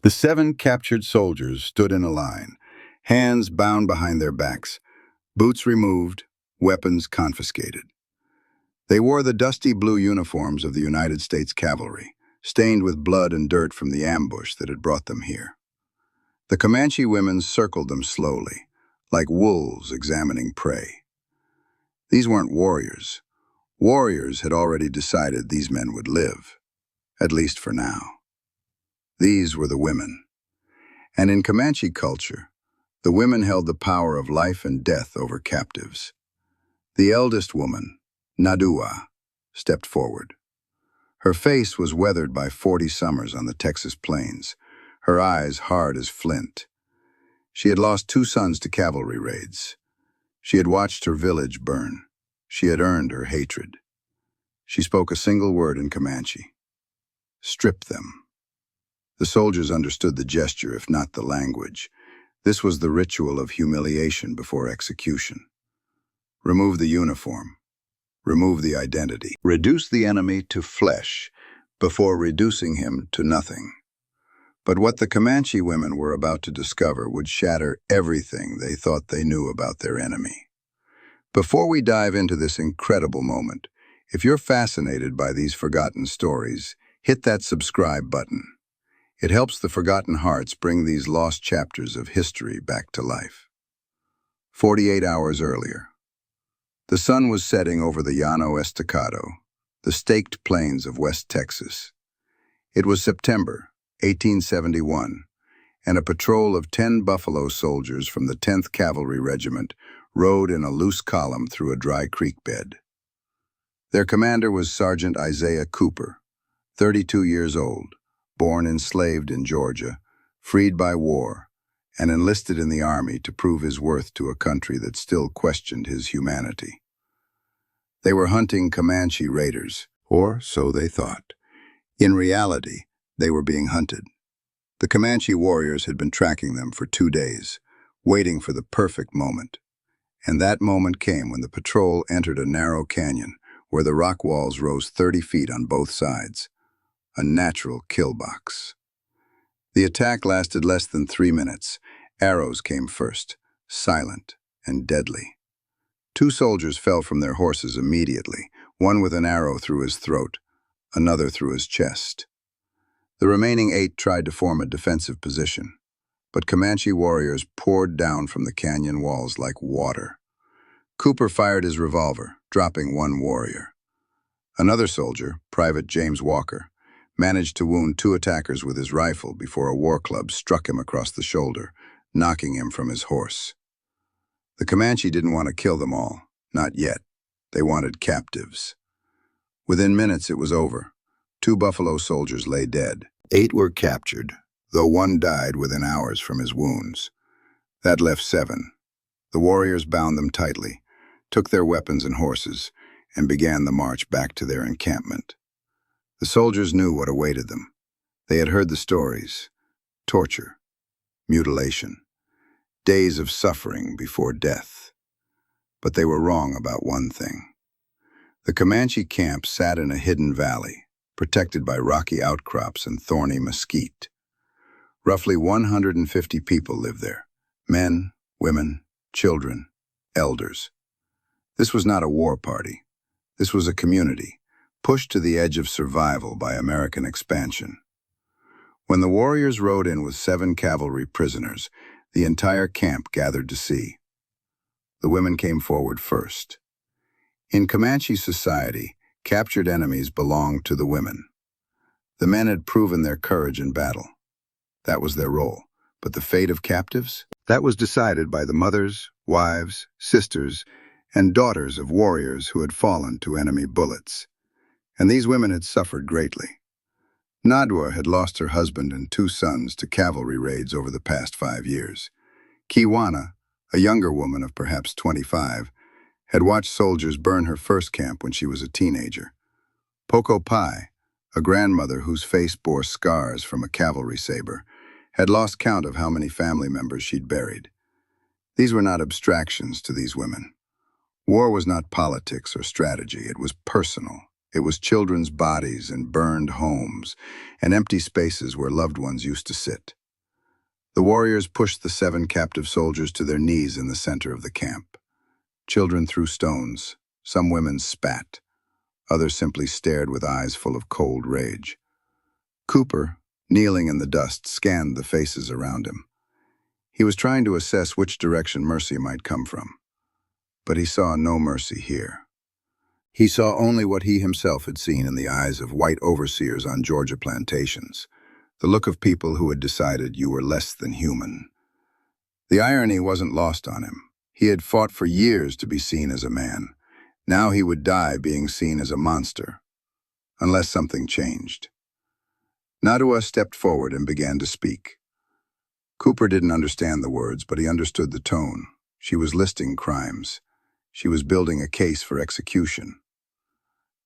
The 7 captured soldiers stood in a line, hands bound behind their backs, boots removed, weapons confiscated. They wore the dusty blue uniforms of the United States Cavalry, stained with blood and dirt from the ambush that had brought them here. The Comanche women circled them slowly, like wolves examining prey. These weren't warriors. Warriors had already decided these men would live, at least for now. These were the women. And in Comanche culture, the women held the power of life and death over captives. The eldest woman, Nadua, stepped forward. Her face was weathered by 40 summers on the Texas plains, her eyes hard as flint. She had lost 2 sons to cavalry raids. She had watched her village burn. She had earned her hatred. She spoke a single word in Comanche: strip them. The soldiers understood the gesture, if not the language. This was the ritual of humiliation before execution. Remove the uniform. Remove the identity. Reduce the enemy to flesh before reducing him to nothing. But what the Comanche women were about to discover would shatter everything they thought they knew about their enemy. Before we dive into this incredible moment, if you're fascinated by these forgotten stories, hit that subscribe button. It helps the forgotten hearts bring these lost chapters of history back to life. 48 hours earlier. The sun was setting over the Llano Estacado, the staked plains of West Texas. It was September 1871, and a patrol of 10 Buffalo soldiers from the 10th Cavalry Regiment rode in a loose column through a dry creek bed. Their commander was Sergeant Isaiah Cooper, 32 years old, born enslaved in Georgia, freed by war, and enlisted in the army to prove his worth to a country that still questioned his humanity. They were hunting Comanche raiders, or so they thought. In reality, they were being hunted. The Comanche warriors had been tracking them for 2 days, waiting for the perfect moment. And that moment came when the patrol entered a narrow canyon where the rock walls rose 30 feet on both sides. A natural kill box. The attack lasted less than 3 minutes. Arrows came first, silent and deadly. 2 soldiers fell from their horses immediately, one with an arrow through his throat, another through his chest. The remaining 8 tried to form a defensive position, but Comanche warriors poured down from the canyon walls like water. Cooper fired his revolver, dropping 1 warrior. Another soldier, Private James Walker, managed to wound 2 attackers with his rifle before a war club struck him across the shoulder, knocking him from his horse. The Comanche didn't want to kill them all, not yet. They wanted captives. Within minutes it was over. 2 Buffalo soldiers lay dead. 8 were captured, though 1 died within hours from his wounds. That left 7. The warriors bound them tightly, took their weapons and horses, and began the march back to their encampment. The soldiers knew what awaited them. They had heard the stories: torture, mutilation, days of suffering before death. But they were wrong about one thing. The Comanche camp sat in a hidden valley, protected by rocky outcrops and thorny mesquite. Roughly 150 people lived there: men, women, children, elders. This was not a war party. This was a community, pushed to the edge of survival by American expansion. When the warriors rode in with 7 cavalry prisoners, the entire camp gathered to see. The women came forward first. In Comanche society, captured enemies belonged to the women. The men had proven their courage in battle. That was their role. But the fate of captives? That was decided by the mothers, wives, sisters, and daughters of warriors who had fallen to enemy bullets. And these women had suffered greatly. Nadua had lost her husband and 2 sons to cavalry raids over the past 5 years. Kiwana, a younger woman of perhaps 25, had watched soldiers burn her first camp when she was a teenager. Poco Pai, a grandmother whose face bore scars from a cavalry saber, had lost count of how many family members she'd buried. These were not abstractions to these women. War was not politics or strategy, it was personal, It was children's bodies and burned homes and empty spaces where loved ones used to sit. The warriors pushed the 7 captive soldiers to their knees in the center of the camp. Children threw stones. Some women spat. Others simply stared with eyes full of cold rage. Cooper, kneeling in the dust, scanned the faces around him. He was trying to assess which direction mercy might come from. But he saw no mercy here. He saw only what he himself had seen in the eyes of white overseers on Georgia plantations, the look of people who had decided you were less than human. The irony wasn't lost on him. He had fought for years to be seen as a man. Now he would die being seen as a monster, unless something changed. Nadua stepped forward and began to speak. Cooper didn't understand the words, but he understood the tone. She was listing crimes. She was building a case for execution.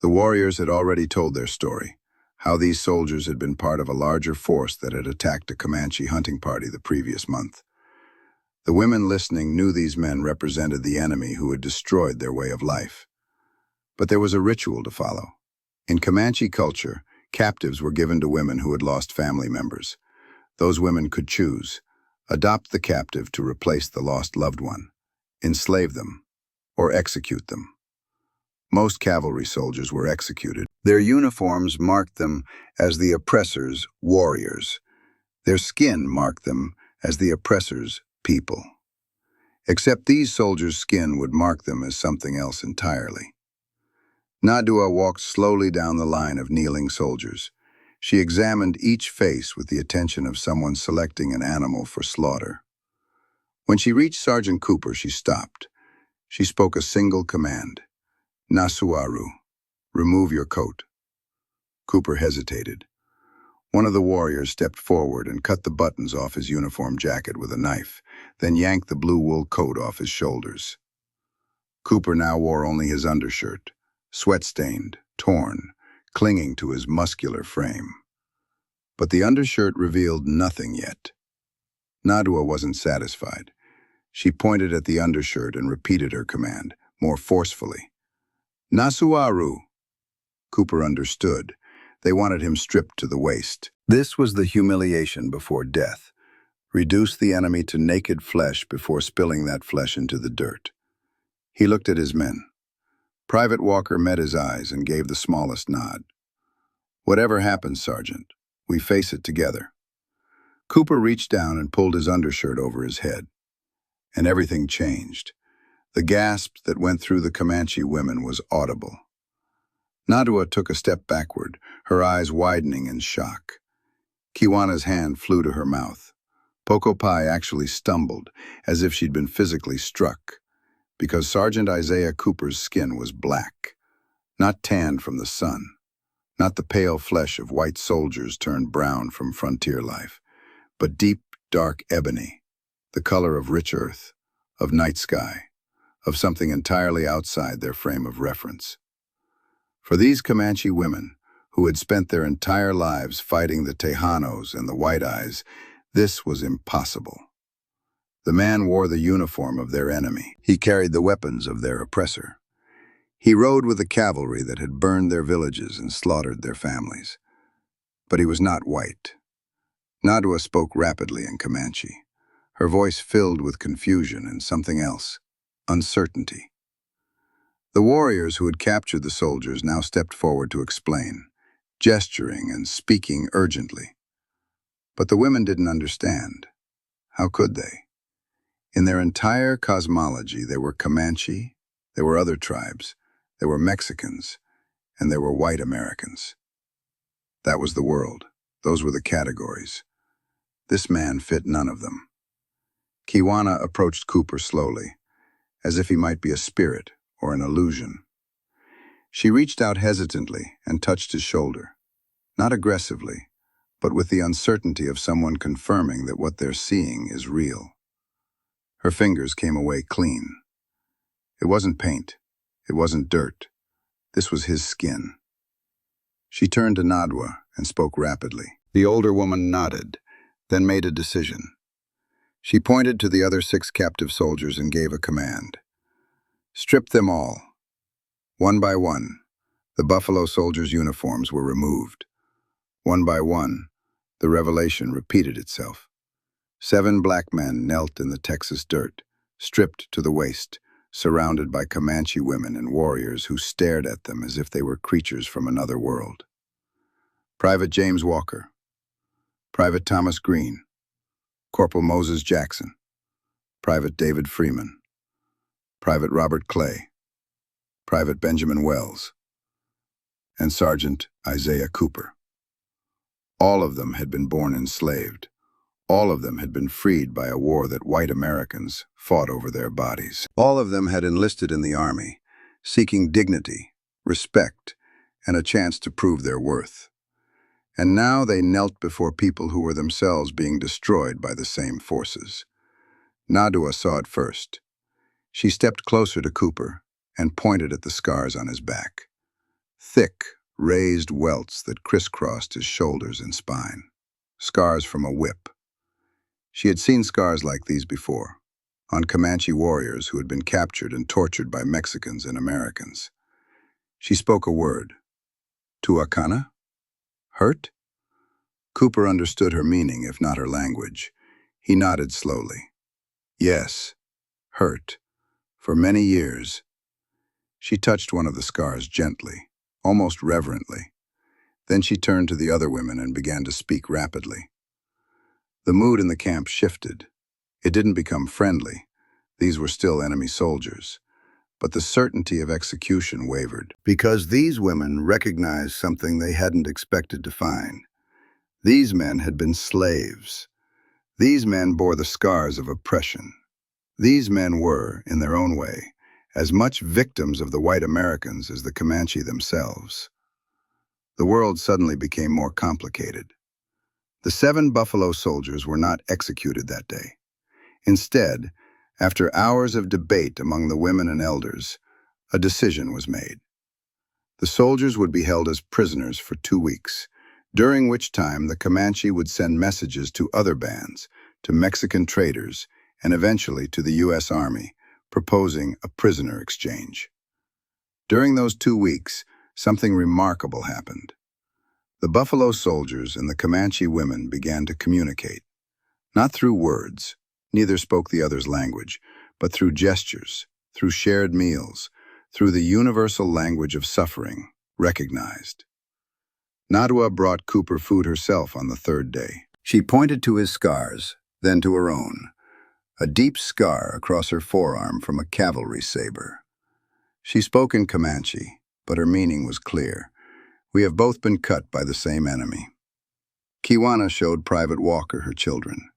The warriors had already told their story, how these soldiers had been part of a larger force that had attacked a Comanche hunting party the previous month. The women listening knew these men represented the enemy who had destroyed their way of life. But there was a ritual to follow. In Comanche culture, captives were given to women who had lost family members. Those women could choose: adopt the captive to replace the lost loved one, enslave them, or execute them. Most cavalry soldiers were executed. Their uniforms marked them as the oppressor's warriors. Their skin marked them as the oppressor's people. Except these soldiers' skin would mark them as something else entirely. Nadua walked slowly down the line of kneeling soldiers. She examined each face with the attention of someone selecting an animal for slaughter. When she reached Sergeant Cooper, she stopped. She spoke a single command: "Nasuaru, remove your coat." Cooper hesitated. One of the warriors stepped forward and cut the buttons off his uniform jacket with a knife, then yanked the blue wool coat off his shoulders. Cooper now wore only his undershirt, sweat-stained, torn, clinging to his muscular frame. But the undershirt revealed nothing yet. Nadua wasn't satisfied. She pointed at the undershirt and repeated her command, more forcefully: "Nasuaru." Cooper understood. They wanted him stripped to the waist. This was the humiliation before death. Reduce the enemy to naked flesh before spilling that flesh into the dirt. He looked at his men. Private Walker met his eyes and gave the smallest nod. "Whatever happens, Sergeant, we face it together." Cooper reached down and pulled his undershirt over his head. And everything changed. The gasp that went through the Comanche women was audible. Nadua took a step backward, her eyes widening in shock. Kiwana's hand flew to her mouth. Pocopi actually stumbled, as if she'd been physically struck, because Sergeant Isaiah Cooper's skin was black, not tanned from the sun, not the pale flesh of white soldiers turned brown from frontier life, but deep, dark ebony, the color of rich earth, of night sky, of something entirely outside their frame of reference. For these Comanche women, who had spent their entire lives fighting the Tejanos and the White Eyes, this was impossible. The man wore the uniform of their enemy. He carried the weapons of their oppressor. He rode with the cavalry that had burned their villages and slaughtered their families. But he was not white. Nadua spoke rapidly in Comanche, her voice filled with confusion and something else: uncertainty. The warriors who had captured the soldiers now stepped forward to explain, gesturing and speaking urgently. But the women didn't understand. How could they? In their entire cosmology, there were Comanche, there were other tribes, there were Mexicans, and there were white Americans. That was the world. Those were the categories. This man fit none of them. Kiwana approached Cooper slowly, as if he might be a spirit or an illusion. She reached out hesitantly and touched his shoulder, not aggressively, but with the uncertainty of someone confirming that what they're seeing is real. Her fingers came away clean. It wasn't paint. It wasn't dirt. This was his skin. She turned to Nadua and spoke rapidly. The older woman nodded, then made a decision. She pointed to the other 6 captive soldiers and gave a command. "Strip them all." One by one, The Buffalo Soldiers' uniforms were removed. One by one, the revelation repeated itself. 7 black men knelt in the Texas dirt, stripped to the waist, surrounded by Comanche women and warriors who stared at them as if they were creatures from another world. Private James Walker, Private Thomas Green, Corporal Moses Jackson, Private David Freeman, Private Robert Clay, Private Benjamin Wells, and Sergeant Isaiah Cooper. All of them had been born enslaved. All of them had been freed by a war that white Americans fought over their bodies. All of them had enlisted in the Army, seeking dignity, respect, and a chance to prove their worth. And now they knelt before people who were themselves being destroyed by the same forces. Nadua saw it first. She stepped closer to Cooper and pointed at the scars on his back. Thick, raised welts that crisscrossed his shoulders and spine. Scars from a whip. She had seen scars like these before, on Comanche warriors who had been captured and tortured by Mexicans and Americans. She spoke a word. Tuacana? Hurt? Cooper understood her meaning, if not her language. He nodded slowly. Yes, hurt. For many years. She touched one of the scars gently, almost reverently. Then she turned to the other women and began to speak rapidly. The mood in the camp shifted. It didn't become friendly. These were still enemy soldiers. But the certainty of execution wavered, because these women recognized something they hadn't expected to find. These men had been slaves. These men bore the scars of oppression. These men were, in their own way, as much victims of the white Americans as the Comanche themselves. The world suddenly became more complicated. The 7 Buffalo Soldiers were not executed that day. Instead, after hours of debate among the women and elders, a decision was made. The soldiers would be held as prisoners for 2 weeks, during which time the Comanche would send messages to other bands, to Mexican traders, and eventually to the U.S. Army, proposing a prisoner exchange. During those 2 weeks, something remarkable happened. The Buffalo Soldiers and the Comanche women began to communicate, not through words, neither spoke the other's language, but through gestures, through shared meals, through the universal language of suffering, recognized. Nadua brought Cooper food herself on the 3rd day. She pointed to his scars, then to her own, a deep scar across her forearm from a cavalry saber. She spoke in Comanche, but her meaning was clear. We have both been cut by the same enemy. Kiwana showed Private Walker her children,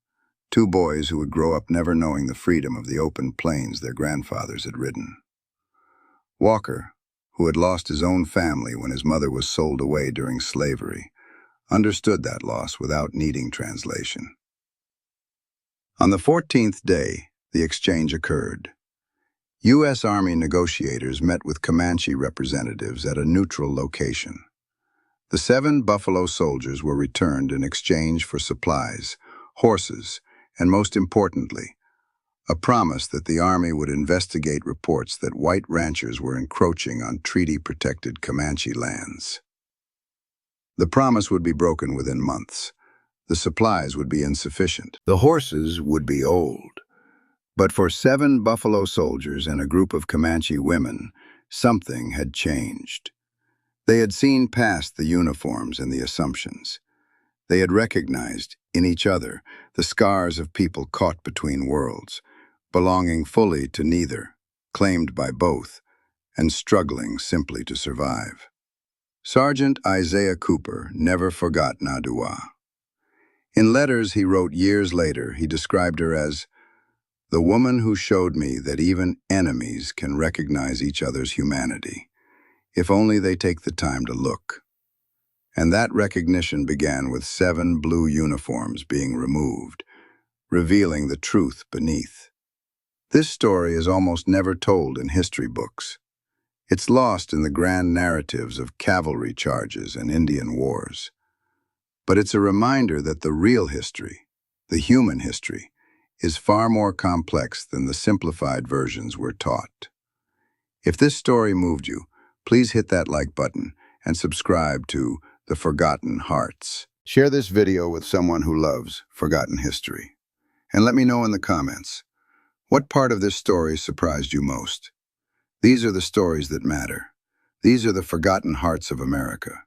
2 boys who would grow up never knowing the freedom of the open plains their grandfathers had ridden. Walker, who had lost his own family when his mother was sold away during slavery, understood that loss without needing translation. On the 14th day, the exchange occurred. U.S. Army negotiators met with Comanche representatives at a neutral location. The 7 Buffalo Soldiers were returned in exchange for supplies, horses, and most importantly, a promise that the Army would investigate reports that white ranchers were encroaching on treaty-protected Comanche lands. The promise would be broken within months. The supplies would be insufficient. The horses would be old. But for 7 Buffalo Soldiers and a group of Comanche women, something had changed. They had seen past the uniforms and the assumptions. They had recognized, in each other, the scars of people caught between worlds, belonging fully to neither, claimed by both, and struggling simply to survive. Sergeant Isaiah Cooper never forgot Nadua. In letters he wrote years later, he described her as the woman who showed me that even enemies can recognize each other's humanity, if only they take the time to look. And that recognition began with 7 blue uniforms being removed, revealing the truth beneath. This story is almost never told in history books. It's lost in the grand narratives of cavalry charges and Indian wars. But it's a reminder that the real history, the human history, is far more complex than the simplified versions we're taught. If this story moved you, please hit that like button and subscribe to The Forgotten Hearts. Share this video with someone who loves forgotten history. And let me know in the comments, what part of this story surprised you most? These are the stories that matter. These are the forgotten hearts of America.